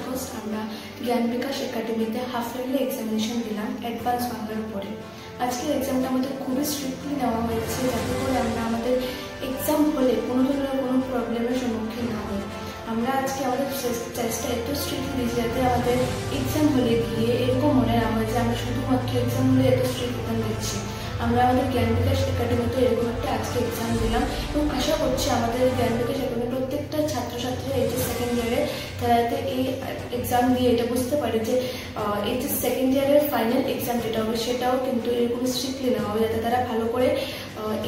August আমরা জ্ঞান বিকাশ একাডেমিতে হাফ ইয়ারলি এক্সামিনেশন দিলাম অ্যাডভান্স বাংলার উপরে। আজকের এক্সামটা আমাদের খুবই স্ট্রিক্টলি নেওয়া হয়েছে, যাতে করে আমরা আমাদের এক্সাম হলে কোনো ধরনের কোনো প্রবলেমের সম্মুখীন না হই। আমরা আজকে আমাদের চেষ্টা এত স্ট্রিক্টলি দিয়েছি যাতে আমাদের এক্সাম হলে গিয়ে এরকম মনে না হয় যে আমরা শুধুমাত্র এক্সাম হলে এত স্ট্রিক্ট এক্সাম দিচ্ছি। আমরা আমাদের জ্ঞান বিকাশ একাডেমিতে এরকম একটা আজকে এক্সাম দিলাম এবং আশা করছি আমাদের জ্ঞান বিকাশ একাডেমির প্রত্যেকটা ছাত্রছাত্রীরা এইচএস সেকেন্ড ইয়ারে তারা যাতে এই এক্সাম দিয়ে এটা বুঝতে পারে যে এইচএস সেকেন্ড ইয়ারের ফাইনাল এক্সাম যেটা হবে সেটাও কিন্তু এরকম স্ট্রিক্টলি নেওয়া হবে, যাতে তারা ভালো করে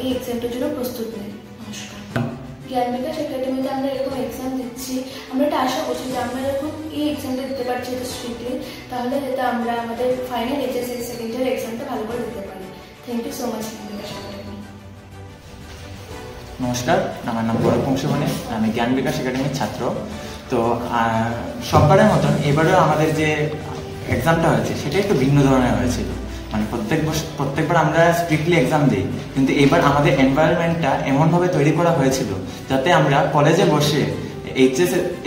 এই এক্সামটার জন্য প্রস্তুত নেয়। নমস্কার। জ্ঞান বিকাশ একাডেমিতে আমরা এরকম এক্সাম দিচ্ছি, আমরা এটা আশা করছি যে আমরা যখন এই এক্সামটা দিতে পারছি এত স্ট্রিক্টলি, তাহলে যাতে আমরা আমাদের ফাইনাল এইচএস সেকেন্ড ইয়ার এক্সামটা ভালো করে দিতে পারি। থ্যাংক ইউ সো মাচ জ্ঞান বিকাশ একাডেমি। নমস্কার, আমার নাম পরক বংশীবনী, আমি জ্ঞান বিকাশ একাডেমির ছাত্র। তো সববারের মতন এবারেও আমাদের যে এক্সামটা হয়েছে সেটা একটু ভিন্ন ধরনের হয়েছিল। মানে প্রত্যেকবার আমরা স্ট্রিক্টলি এক্সাম দিই, কিন্তু এবার আমাদের এনভায়রনমেন্টটা এমনভাবে তৈরি করা হয়েছিল যাতে আমরা কলেজে বসে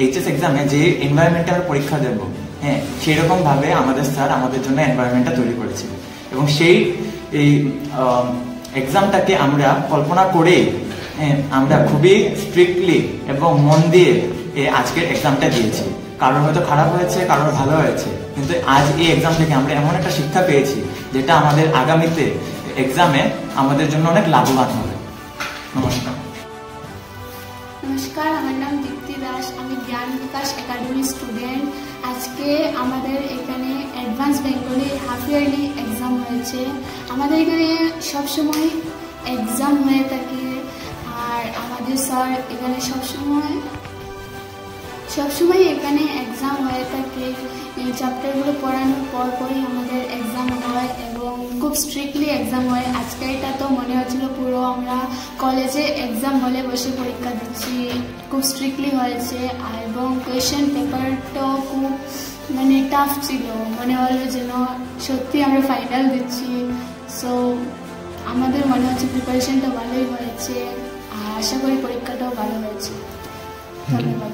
এইচএস এক্সামে যে এনভায়রনমেন্টে আমরা পরীক্ষা দেবো, হ্যাঁ, সেরকমভাবে আমাদের স্যার আমাদের জন্য এনভায়রনমেন্টটা তৈরি করেছিল। এবং সেই এক্সামটাকে আমরা কল্পনা করেই আমরা খুবই স্ট্রিক্টলি এবং মন দিয়ে আজকের এক্সামটা দিয়েছি। কারোর হয়তো খারাপ হয়েছে, কারোর ভালো হয়েছে, কিন্তু আজ এই এক্সাম থেকে আমরা এমন একটা শিক্ষা পেয়েছি যেটা আমাদের আগামীতে এক্সামে আমাদের জন্য অনেক লাভবান হবে। নমস্কার। নমস্কার, আমার নাম দীপ্তি দাস, আমি জ্ঞান বিকাশ একাডেমির স্টুডেন্ট। আজকে আমাদের এখানে advance Bengali half yearly exam হয়েছে। আমাদের এখানে সবসময় এক্সাম হয়ে থাকে, আর আমাদের স্যার এখানে সবসময় এখানে এক্সাম হয়ে থাকে। এই চ্যাপ্টারগুলো পড়ানোর পরই আমাদের এক্সাম হয় এবং খুব স্ট্রিক্টলি এক্সাম হয়। আজকে এটা তো মনে হচ্ছিল পুরো আমরা কলেজে এক্সাম হলে বসে পরীক্ষা দিচ্ছি, খুব স্ট্রিক্টলি হয়েছে। এবং কোয়েশ্চেন পেপারটাও খুব টাফ ছিল, মনে হলো যেন সত্যি আমরা ফাইনাল দিচ্ছি। সো আমাদের মনে হচ্ছে প্রিপারেশনটা ভালোই হয়েছে, আর আশা করি পরীক্ষাটাও ভালো হয়েছে। ধন্যবাদ।